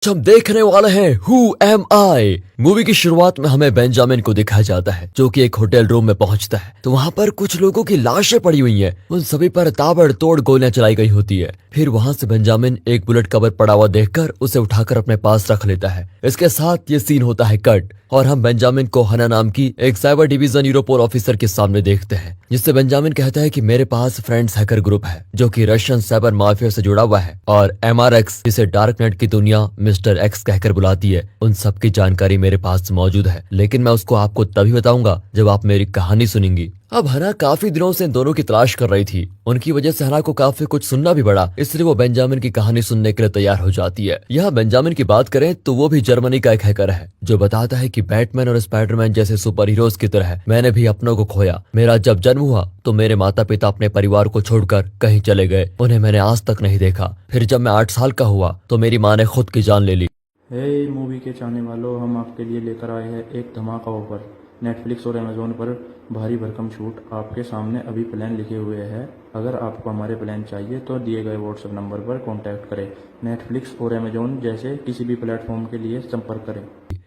हम देखने वाले हैं हु एम आई। मूवी की शुरुआत में हमें बेंजामिन को दिखाया जाता है जो कि एक होटल रूम में पहुंचता है तो वहां पर कुछ लोगों की लाशें पड़ी हुई हैं। उन सभी पर ताबड़तोड़ गोलियां चलाई गई होती है। फिर वहां से बेंजामिन एक बुलेट कवर पड़ा हुआ देखकर उसे उठाकर अपने पास रख लेता है। इसके साथ ये सीन होता है कट और हम बेंजामिन को हना नाम की एक साइबर डिवीजन यूरोपोल ऑफिसर के सामने देखते हैं, जिससे बेंजामिन कहता है कि मेरे पास फ्रेंड्स हैकर ग्रुप है जो कि रशियन साइबर माफिया से जुड़ा हुआ है और MRX, जिसे डार्क नेट की दुनिया मिस्टर एक्स कहकर बुलाती है, उन सब की जानकारी मेरे पास मौजूद है। लेकिन मैं उसको आपको तभी बताऊंगा जब आप मेरी कहानी सुनेंगी। अब हना काफी दिनों से इन दोनों की तलाश कर रही थी। उनकी वजह से हना को काफी कुछ सुनना भी पड़ा, इसलिए वो बेंजामिन की कहानी सुनने के लिए तैयार हो जाती है। यहाँ बेंजामिन की बात करें तो वो भी जर्मनी का एक हैकर है जो बताता है कि बैटमैन और स्पाइडरमैन जैसे सुपर हीरोज की तरह मैंने भी अपनों को खोया। मेरा जब जन्म हुआ तो मेरे माता पिता अपने परिवार को छोड़कर कहीं चले गए, उन्हें मैंने आज तक नहीं देखा। फिर जब मैं 8 साल का हुआ तो मेरी माँ ने खुद की जान ले ली। हे मूवी के चाहने वालों, हम आपके लिए लेकर आए हैं एक धमाका ऑफर। नेटफ्लिक्स और अमेजोन पर भारी भरकम छूट आपके सामने अभी प्लान लिखे हुए हैं। अगर आपको हमारे प्लान चाहिए तो दिए गए व्हाट्सएप नंबर पर कांटेक्ट करें। नेटफ्लिक्स और अमेजोन जैसे किसी भी प्लेटफॉर्म के लिए संपर्क करें।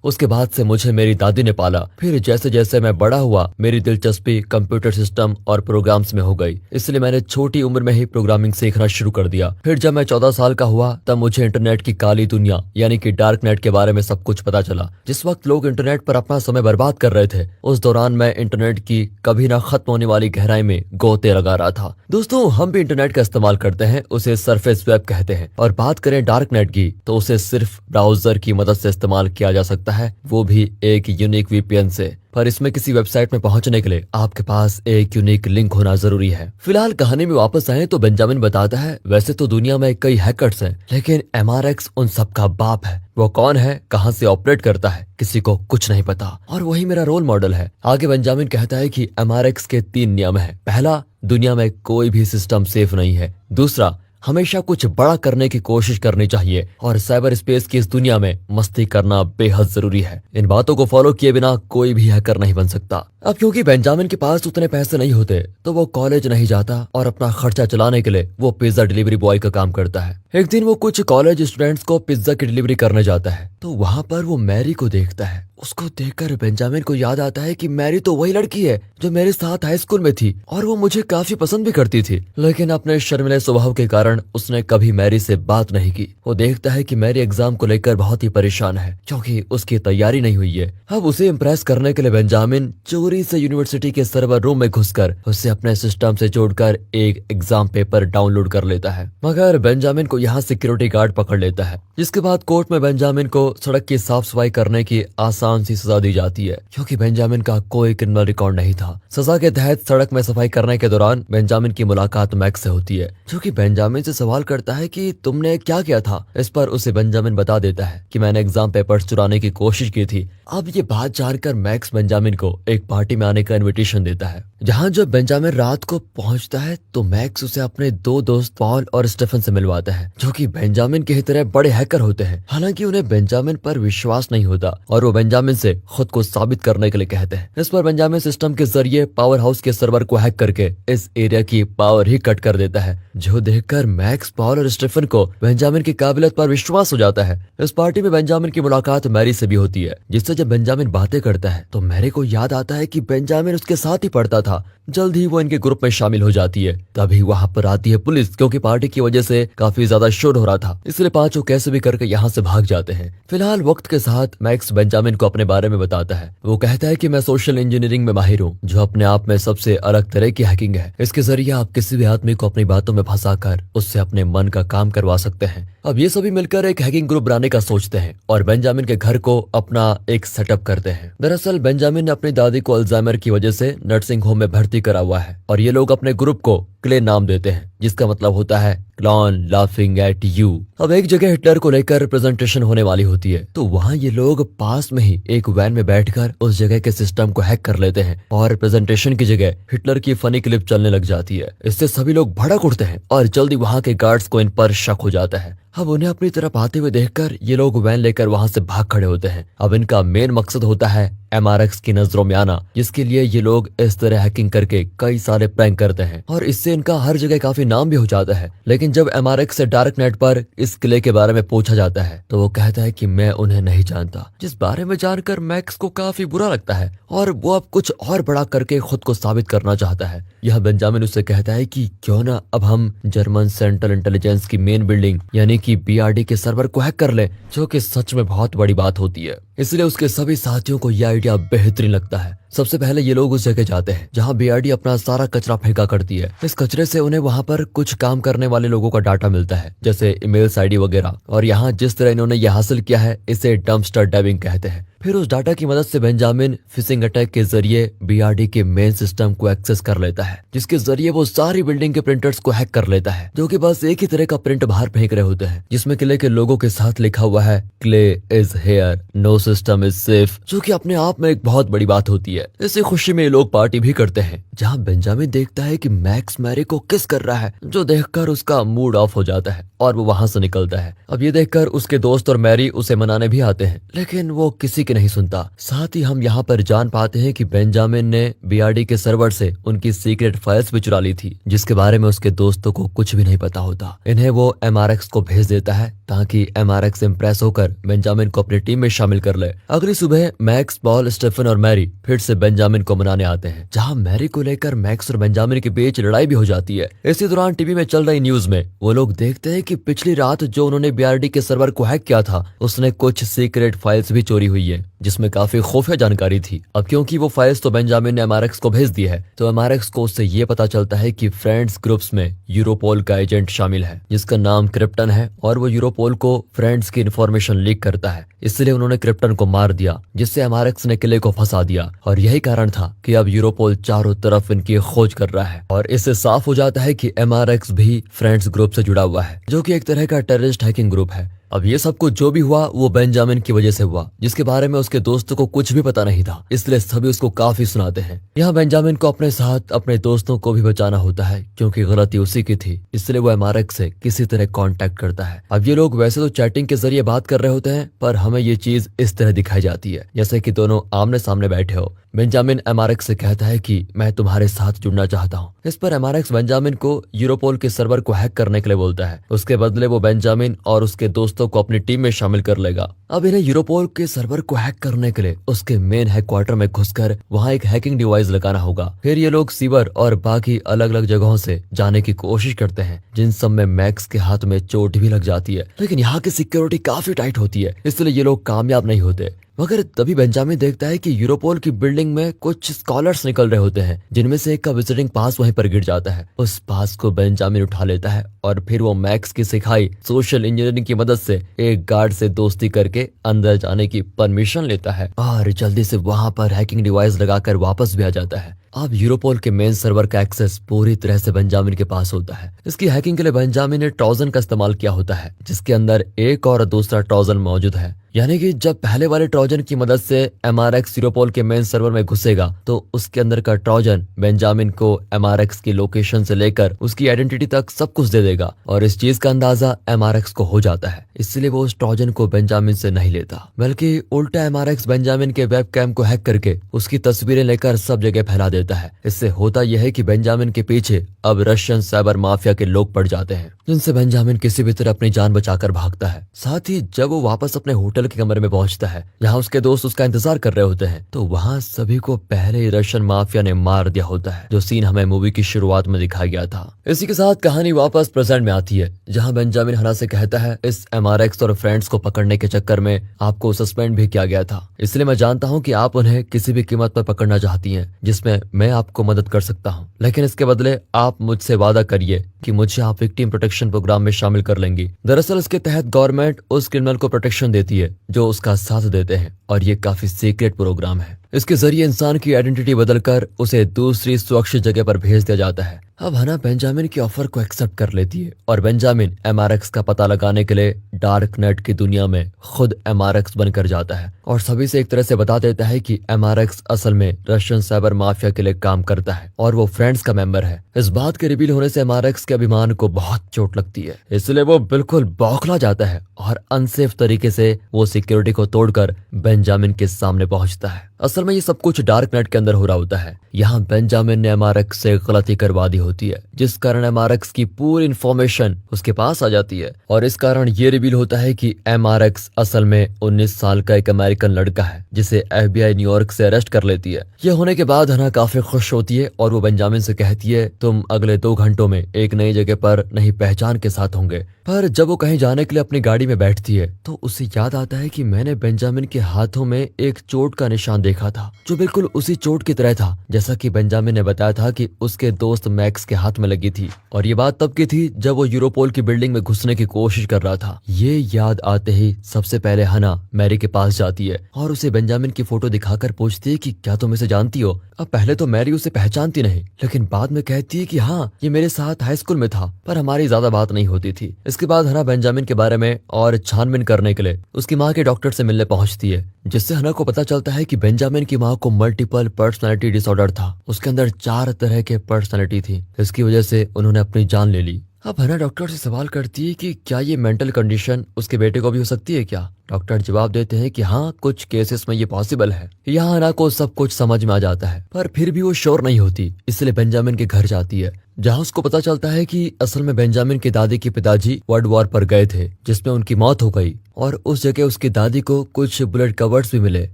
उसके बाद से मुझे मेरी दादी ने पाला। फिर जैसे जैसे मैं बड़ा हुआ मेरी दिलचस्पी कंप्यूटर सिस्टम और प्रोग्राम्स में हो गई, इसलिए मैंने छोटी उम्र में ही प्रोग्रामिंग सीखना शुरू कर दिया। फिर जब मैं 14 साल का हुआ तब मुझे इंटरनेट की काली दुनिया यानी कि डार्क नेट के बारे में सब कुछ पता चला। जिस वक्त लोग इंटरनेट पर अपना समय बर्बाद कर रहे थे, उस दौरान मैं इंटरनेट की कभी ना खत्म होने वाली गहराई में गोते लगा रहा था। दोस्तों, हम भी इंटरनेट का इस्तेमाल करते हैं, उसे सरफेस वेब कहते हैं। और बात करें डार्क नेट की तो उसे सिर्फ ब्राउजर की मदद से इस्तेमाल किया जा सकता है, वो भी एक यूनिक VPN से। पर इसमें किसी वेबसाइट में पहुंचने के लिए आपके पास एक यूनिक लिंक होना जरूरी है। फिलहाल कहानी में वापस आए तो बेंजामिन बताता है वैसे तो दुनिया में कई हैकर्स हैं, लेकिन MRX उन सब का बाप है। वो कौन है, कहां से ऑपरेट करता है, किसी को कुछ नहीं पता और वही मेरा रोल मॉडल है। आगे बेंजामिन कहता है कि MRX के 3 नियम है। पहला, दुनिया में कोई भी सिस्टम सेफ नहीं है। दूसरा, हमेशा कुछ बड़ा करने की कोशिश करनी चाहिए और साइबर स्पेस की इस दुनिया में मस्ती करना बेहद जरूरी है। इन बातों को फॉलो किए बिना कोई भी हैकर नहीं बन सकता। अब क्योंकि बेंजामिन के पास उतने पैसे नहीं होते तो वो कॉलेज नहीं जाता और अपना खर्चा चलाने के लिए वो पिज्जा डिलीवरी बॉय का काम करता है। एक दिन वो कुछ कॉलेज स्टूडेंट्स को पिज्जा की डिलीवरी करने जाता है तो वहाँ पर वो मैरी को देखता है। उसको देखकर बेंजामिन को याद आता है कि मैरी तो वही लड़की है जो मेरे साथ हाई स्कूल में थी और वो मुझे काफी पसंद भी करती थी, लेकिन अपने शर्मिले स्वभाव के कारण उसने कभी मैरी से बात नहीं की। वो देखता है कि मैरी एग्जाम को लेकर बहुत ही परेशान है क्योंकि उसकी तैयारी नहीं हुई है। अब उसे इम्प्रेस करने के लिए बेंजामिन चोरी से यूनिवर्सिटी के सर्वर रूम में घुसकर उसे अपने सिस्टम से जोड़कर एक एग्जाम पेपर डाउनलोड कर लेता है। मगर बेंजामिन को यहाँ सिक्योरिटी गार्ड पकड़ लेता है, जिसके बाद कोर्ट में बेंजामिन को सड़क की साफ सफाई करने की आसान सी सजा दी जाती है क्योंकि बेंजामिन का कोई क्रिमिनल रिकॉर्ड नहीं था। सजा के तहत सड़क में सफाई करने के दौरान बेंजामिन की मुलाकात मैक्स से होती है जो कि बेंजामिन से सवाल करता है कि तुमने क्या किया था। इस पर उसे बेंजामिन बता देता है कि मैंने एग्जाम पेपर्स चुराने की कोशिश की थी। अब ये बात जानकर मैक्स बेंजामिन को एक पार्टी में आने का इनविटेशन देता है। जहाँ जब बेंजामिन रात को पहुंचता है तो मैक्स उसे अपने 2 दोस्त पॉल और स्टेफन से मिलवाता है जो कि बेंजामिन की तरह बड़े हैकर होते हैं। हालांकि उन्हें बेंजामिन पर विश्वास नहीं होता और वो बेंजामिन से खुद को साबित करने के लिए कहते हैं। इस पर बेंजामिन सिस्टम के जरिए पावर हाउस के सर्वर को हैक करके इस एरिया की पावर ही कट कर देता है, जो देखकर मैक्स, पॉल और स्टेफन को बेंजामिन की काबिलियत पर विश्वास हो जाता है। इस पार्टी में बेंजामिन की मुलाकात मैरी से भी होती है, जिससे जब बेंजामिन बातें करता है तो मैरी को याद आता है कि बेंजामिन उसके साथ ही पढ़ता था। जल्द ही वो इनके ग्रुप में शामिल हो जाती है। तभी वहाँ पर आती है पुलिस क्योंकि पार्टी की वजह से काफी ज्यादा शोर हो रहा था, इसलिए पांचों कैसे भी करके यहाँ से भाग जाते हैं। फिलहाल वक्त के साथ मैक्स बेंजामिन को अपने बारे में बताता है। वो कहता है कि मैं सोशल इंजीनियरिंग में माहिर हूँ, जो अपने आप में सबसे अलग तरह की हैकिंग है। इसके जरिए आप किसी भी आदमी को अपनी बातों में फंसाकर उससे अपने मन का काम करवा सकते हैं। अब ये सभी मिलकर एक हैकिंग ग्रुप बनाने का सोचते हैं और बेंजामिन के घर को अपना एक सेटअप करते हैं। दरअसल बेंजामिन ने अपनी दादी को अल्जाइमर की वजह से नर्सिंग होम में भर्ती करा हुआ है और ये लोग अपने ग्रुप को क्ले नाम देते हैं, जिसका मतलब होता है क्लॉन लाफिंग एट यू। अब एक जगह हिटलर को लेकर प्रेजेंटेशन होने वाली होती है तो वहाँ ये लोग पास में ही एक वैन में बैठकर उस जगह के सिस्टम को हैक कर लेते हैं और प्रेजेंटेशन की जगह हिटलर की फनी क्लिप चलने लग जाती है। इससे सभी लोग भड़क उठते हैं और जल्दी वहाँ के गार्ड्स को इन पर शक हो जाता है। अब उन्हें अपनी तरफ आते हुए देखकर ये लोग वैन लेकर वहां से भाग खड़े होते हैं। अब इनका मेन मकसद होता है MRX की नजरों में आना, जिसके लिए ये लोग इस तरह हैकिंग करके कई सारे प्रैंक करते हैं और इससे इनका हर जगह काफी नाम भी हो जाता है। लेकिन जब MRX से डार्क नेट पर इस किले के बारे में पूछा जाता है तो वो कहता है कि मैं उन्हें नहीं जानता, जिस बारे में जानकर मैक्स को काफी बुरा लगता है और वो अब कुछ और बड़ा करके खुद को साबित करना चाहता है। यह बेंजामिन उससे कहता है कि क्यों ना अब हम जर्मन सेंट्रल इंटेलिजेंस की मेन बिल्डिंग यानी कि BRD के सर्वर को हैक कर ले, जो कि सच में बहुत बड़ी बात होती है। इसलिए उसके सभी साथियों को यह आइडिया बेहतरीन लगता है। सबसे पहले ये लोग उस जगह जाते हैं जहां BRD अपना सारा कचरा फेंका करती है। इस कचरे से उन्हें वहां पर कुछ काम करने वाले लोगों का डाटा मिलता है, जैसे ईमेल्स ID वगैरह, और यहाँ जिस तरह इन्होंने यह हासिल किया है इसे डंपस्टर डाइविंग कहते हैं। फिर उस डाटा की मदद से बेंजामिन फिशिंग अटैक के जरिए BRD के मेन सिस्टम को एक्सेस कर लेता है, जिसके जरिए वो सारी बिल्डिंग के प्रिंटर्स को हैक कर लेता है, जो कि बस एक ही तरह का प्रिंट बाहर फेंक रहे होते हैं, जिसमें किले के लोगों के साथ लिखा हुआ है Clay is here, no system is safe, जो कि अपने आप में एक बहुत बड़ी बात होती है। इसी खुशी में ये लोग पार्टी भी करते हैं, जहाँ बेंजामिन देखता है कि मैक्स मैरी को किस कर रहा है, जो देखकर उसका मूड ऑफ हो जाता है और वो वहां से निकलता है। अब ये देखकर उसके दोस्त और मैरी उसे मनाने भी आते हैं, लेकिन वो किसी की नहीं सुनता। साथ ही हम यहाँ पर जान पाते हैं कि बेंजामिन ने BRD के सर्वर से उनकी सीक्रेट फाइल्स भी चुरा ली थी, जिसके बारे में उसके दोस्तों को कुछ भी नहीं पता होता। इन्हें वो MRX को भेज देता है ताकि MRX इम्प्रेस होकर बेंजामिन को अपनी टीम में शामिल कर ले। अगली सुबह मैक्स, पॉल, स्टेफन और मैरी फिर से बेंजामिन को मनाने आते हैं, जहाँ मैरी को लेकर मैक्स और बेंजामिन के बीच लड़ाई भी हो जाती है। इसी दौरान टीवी में चल रही न्यूज में वो लोग देखते हैं कि पिछली रात जो उन्होंने BRD के सर्वर को हैक किया था, उसने कुछ सीक्रेट फाइल्स भी चोरी हुई है, जिसमें काफी खुफिया जानकारी थी। अब क्योंकि वो फाइल्स तो बेंजामिन ने MRX को भेज दी है, तो MRX को उससे ये पता चलता है कि फ्रेंड्स ग्रुप्स में यूरोपोल का एजेंट शामिल है, जिसका नाम क्रिप्टन है, और वो यूरोपोल को फ्रेंड्स की इन्फॉर्मेशन लीक करता है। इसलिए उन्होंने क्रिप्टन को मार दिया, जिससे MRX ने किले को फंसा दिया, और यही कारण था कि अब यूरोपोल चारों तरफ इनकी खोज कर रहा है। और इससे साफ हो जाता है कि MRX भी फ्रेंड्स ग्रुप से जुड़ा हुआ है, जो कि एक तरह का टेररिस्ट हैकिंग ग्रुप है। अब ये सब कुछ जो भी हुआ वो बेंजामिन की वजह से हुआ, जिसके बारे में उसके दोस्तों को कुछ भी पता नहीं था, इसलिए सभी उसको काफी सुनाते हैं। यहाँ बेंजामिन को अपने साथ अपने दोस्तों को भी बचाना होता है, क्योंकि गलती उसी की थी, इसलिए वो MRX से किसी तरह कांटेक्ट करता है। अब ये लोग वैसे तो चैटिंग के जरिए बात कर रहे होते हैं, पर हमें ये चीज इस तरह दिखाई जाती है जैसे कि दोनों आमने सामने बैठे हो। बेंजामिन MRX से कहता है कि मैं तुम्हारे साथ जुड़ना चाहता हूँ। इस पर MRX बेंजामिन को यूरोपोल के सर्वर को हैक करने के लिए बोलता है। उसके बदले वो बेंजामिन और उसके दोस्तों को अपनी टीम में शामिल कर लेगा। अब इन्हें यूरोपोल के सर्वर को हैक करने के लिए उसके मेन हेडक्वार्टर में घुसकर वहाँ एक हैकिंग डिवाइस लगाना होगा। फिर ये लोग सीवर और बाकी अलग अलग जगहों से जाने की कोशिश करते हैं, जिन सब में मैक्स के हाथ में चोट भी लग जाती है, लेकिन यहाँ की सिक्योरिटी काफी टाइट होती है, इसलिए ये लोग कामयाब नहीं होते। मगर तभी बेंजामिन देखता है कि यूरोपोल की बिल्डिंग में कुछ स्कॉलर्स निकल रहे होते हैं, जिनमें से एक का विजिटिंग पास वहीं पर गिर जाता है। उस पास को बेंजामिन उठा लेता है और फिर वो मैक्स की सिखाई सोशल इंजीनियरिंग की मदद से एक गार्ड से दोस्ती करके अंदर जाने की परमिशन लेता है और जल्दी से वहां पर हैकिंग डिवाइस लगाकर वापस भी आ जाता है। अब यूरोपोल के मेन सर्वर का एक्सेस पूरी तरह से बेंजामिन के पास होता है। इसकी हैकिंग के लिए बेंजामिन ने ट्रोजन का इस्तेमाल किया होता है, जिसके अंदर एक और दूसरा ट्रोजन मौजूद है। यानी कि जब पहले वाले ट्रोजन की मदद से MRX यूरोपोल के मेन सर्वर में घुसेगा, तो उसके अंदर का ट्रोजन बेंजामिन को MRX की लोकेशन से लेकर उसकी आइडेंटिटी तक सब कुछ दे देगा, और इस चीज का अंदाजा MRX को हो जाता है। इसलिए वो उस ट्रोजन को बेंजामिन से नहीं लेता, बल्कि उल्टा MRX बेंजामिन के वेबकैम को हैक करके उसकी तस्वीरें लेकर सब जगह फैला देता है। इससे होता यह है कि बेंजामिन के पीछे अब रशियन साइबर माफिया के लोग पड़ जाते हैं, जिनसे बेंजामिन किसी भी तरह अपनी जान बचाकर भागता है। साथ ही जब वो वापस अपने होटल के कमरे में पहुंचता है, जहां उसके दोस्त उसका इंतजार कर रहे होते हैं, तो वहां सभी को पहले ही रशियन माफिया ने मार दिया होता है, जो सीन हमें मूवी की शुरुआत में दिखाया गया था। इसी के साथ कहानी वापस प्रेजेंट में आती है, जहां बेंजामिन हना से कहता है इस MRX और फ्रेंड्स को पकड़ने के चक्कर में आपको सस्पेंड भी किया गया था, इसलिए मैं जानता हूँ कि आप उन्हें किसी भी कीमत पर पकड़ना चाहती हैं, जिसमें मैं आपको मदद कर सकता हूँ, लेकिन इसके बदले आप मुझसे वादा करिए कि मुझे आप विक्टिम प्रोटेक्शन प्रोग्राम में शामिल कर लेंगी। दरअसल इसके तहत गवर्नमेंट उस क्रिमिनल को प्रोटेक्शन देती है जो उसका साथ देते हैं, और ये काफी सीक्रेट प्रोग्राम है। इसके जरिए इंसान की आइडेंटिटी बदलकर उसे दूसरी सुरक्षित जगह पर भेज दिया जाता है। अब हना बेंजामिन की ऑफर को एक्सेप्ट कर लेती है और बेंजामिन एमआरएक्स का पता लगाने के लिए डार्क नेट की दुनिया में खुद एमआरएक्स बनकर जाता है और सभी से एक तरह से बता देता है कि एमआरएक्स असल में रशियन साइबर माफिया के लिए काम करता है और वो फ्रेंड्स का मेंबर है। इस बात के रिवील होने से एमआरएक्स के अभिमान को बहुत चोट लगती है, इसलिए वो बिल्कुल बौखला जाता है और अनसेफ तरीके से वो सिक्योरिटी को तोड़कर बेंजामिन के सामने पहुंचता है। असल में ये सब कुछ डार्क नेट के अंदर हो रहा होता है। यहाँ बेंजामिन ने एमआरएक्स से गलती करवा दी होती है, जिस कारण एमआरएक्स की पूरी इंफॉर्मेशन उसके पास आ जाती है और इस कारण ये रिवील होता है कि एमआरएक्स असल में 19 साल का एक अमेरिकन लड़का है जिसे एफबीआई न्यूयॉर्क से अरेस्ट कर लेती है। यह होने के बाद हना काफी खुश होती है और वो बेंजामिन से कहती है तुम अगले 2 घंटों में एक नई जगह पर नई पहचान के साथ होंगे। पर जब वो कहीं जाने के लिए अपनी गाड़ी में बैठती है तो उसे याद आता है कि मैंने बेंजामिन के हाथों में एक चोट का निशान देखा था जो बिल्कुल उसी चोट की तरह था जैसा कि बेंजामिन ने बताया था कि उसके दोस्त मैक्स के हाथ में लगी थी और ये बात तब की थी जब वो यूरोपोल की बिल्डिंग में घुसने की कोशिश कर रहा था। ये याद आते ही सबसे पहले हना मैरी के पास जाती है और उसे बेंजामिन की फोटो दिखाकर पूछती है कि क्या तुम इसे जानती हो। अब पहले तो मैरी उसे पहचानती नहीं, लेकिन बाद में कहती है कि हाँ ये मेरे साथ हाई स्कूल में था, पर हमारी ज्यादा बात नहीं होती थी। इसके बाद हना बेंजामिन के बारे में और छानबीन करने के लिए उसकी माँ के डॉक्टर से मिलने पहुंचती है, जिससे हना को पता चलता है कि बेंजामिन की माँ को मल्टीपल पर्सनालिटी डिसऑर्डर था। उसके अंदर 4 तरह के पर्सनालिटी थी, इसकी वजह से उन्होंने अपनी जान ले ली। अब हना डॉक्टर से सवाल करती है कि क्या ये मेंटल कंडीशन उसके बेटे को भी हो सकती है क्या। डॉक्टर जवाब देते हैं कि हाँ कुछ केसेस में ये पॉसिबल है। यहाँ हना को सब कुछ समझ में आ जाता है, पर फिर भी वो श्योर नहीं होती, इसलिए बेंजामिन के घर जाती है जहाँ उसको पता चलता है कि असल में बेंजामिन के दादी के पिताजी वर्ल्ड वॉर पर गए थे जिसमें उनकी मौत हो गई और उस जगह उसकी दादी को कुछ बुलेट कवर्स भी मिले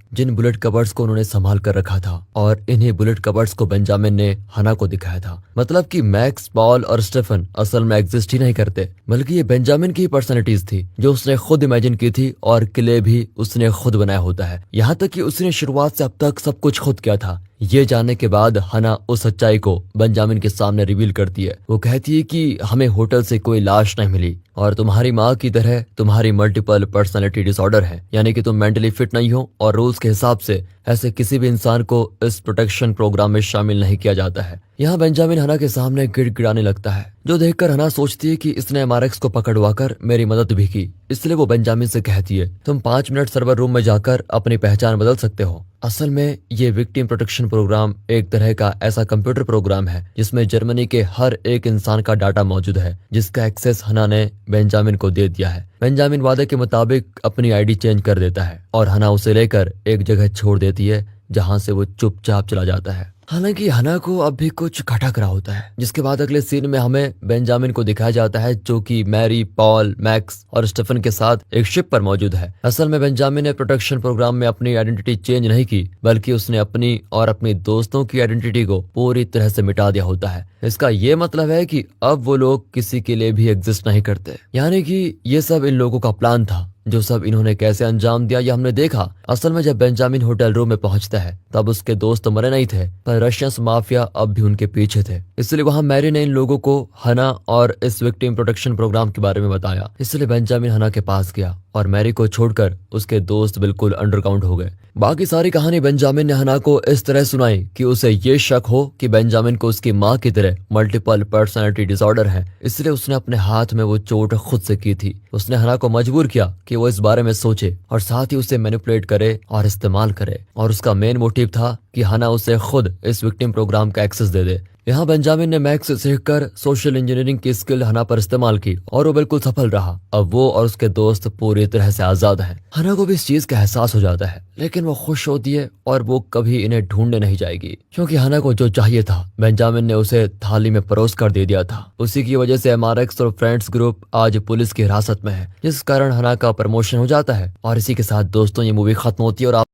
जिन बुलेट कवर्स को उन्होंने संभाल कर रखा था और इन्हीं बुलेट कवर्स को बेंजामिन ने हना को दिखाया था। मतलब कि मैक्स, पॉल और स्टेफन असल में एग्जिस्ट ही नहीं करते, बल्कि ये बेंजामिन की पर्सनैलिटीज थी जो उसने खुद इमेजिन की थी और किले भी उसने खुद बनाया होता है। यहाँ तक कि उसने शुरुआत से अब तक सब कुछ खुद किया था। ये जानने के बाद हना उस सच्चाई को बेंजामिन के सामने रिवील करती है। वो कहती है कि हमें होटल से कोई लाश नहीं मिली और तुम्हारी माँ की तरह तुम्हारी मल्टीपल पर्सनालिटी डिसऑर्डर है, यानी कि तुम मेंटली फिट नहीं हो और रूल्स के हिसाब से ऐसे किसी भी इंसान को इस प्रोटेक्शन प्रोग्राम में शामिल नहीं किया जाता है। यहाँ बेंजामिन हना के सामने गिड़गिड़ाने लगता है, जो देखकर हना सोचती है कि इसने एमआरएक्स को पकड़वाकर मेरी मदद भी की। इसलिए वो बेंजामिन से कहती है तुम 5 मिनट सर्वर रूम में जाकर अपनी पहचान बदल सकते हो। असल में ये विक्टिम प्रोटेक्शन प्रोग्राम एक तरह का ऐसा कंप्यूटर प्रोग्राम है जिसमें जर्मनी के हर एक इंसान का डाटा मौजूद है, जिसका एक्सेस हना ने बेंजामिन को दे दिया है। बेंजामिन वादे के मुताबिक अपनी आईडी चेंज कर देता है और हना उसे लेकर एक जगह छोड़ देती है जहां से वो चुपचाप चला जाता है। हालांकि हना को अब भी कुछ खटक रहा होता है, जिसके बाद अगले सीन में हमें बेंजामिन को दिखाया जाता है जो कि मैरी, पॉल, मैक्स और स्टेफन के साथ एक शिप पर मौजूद है। असल में बेंजामिन ने प्रोटेक्शन प्रोग्राम में अपनी आइडेंटिटी चेंज नहीं की, बल्कि उसने अपनी और अपनी दोस्तों की आइडेंटिटी को पूरी तरह से मिटा दिया होता है। इसका ये मतलब है कि अब वो लोग किसी के लिए भी एग्जिस्ट नहीं करते, यानी कि ये सब इन लोगों का प्लान था। जो सब इन्होंने कैसे अंजाम दिया ये हमने देखा। असल में जब बेंजामिन होटल रूम में पहुंचता है तब उसके दोस्त मरे नहीं थे, पर रशियन माफिया अब भी उनके पीछे थे। इसलिए वहां मैरी ने इन लोगों को हना और इस विक्टिम प्रोटेक्शन प्रोग्राम के बारे में बताया। इसलिए बेंजामिन हना के पास गया और मैरी को छोड़कर उसके दोस्त बिल्कुल अंडरग्राउंड हो गए। बाकी सारी कहानी बेंजामिन ने हना को इस तरह सुनाई कि उसे ये शक हो कि बेंजामिन को उसकी माँ की तरह मल्टीपल पर्सनालिटी डिसऑर्डर है, इसलिए उसने अपने हाथ में वो चोट खुद से की थी। उसने हना को मजबूर किया कि वो इस बारे में सोचे और साथ ही उसे मैनिपुलेट करे और इस्तेमाल करे, और उसका मेन मोटिव था कि हना उसे खुद इस विक्टिम प्रोग्राम का एक्सेस दे दे। यहाँ बेंजामिन ने मैक्स से सीखकर सोशल इंजीनियरिंग की स्किल हना पर इस्तेमाल की और वो बिल्कुल सफल रहा। अब वो और उसके दोस्त पूरी तरह से आजाद हैं। हना को भी इस चीज का एहसास हो जाता है, लेकिन वो खुश होती है और वो कभी इन्हें ढूंढने नहीं जाएगी, क्योंकि हना को जो चाहिए था बेंजामिन ने उसे थाली में परोस कर दे दिया था। उसी की वजह से एमआरएक्स और फ्रेंड्स ग्रुप आज पुलिस की हिरासत में है, जिस कारण हना का प्रमोशन हो जाता है। और इसी के साथ दोस्तों ये मूवी खत्म होती है और आप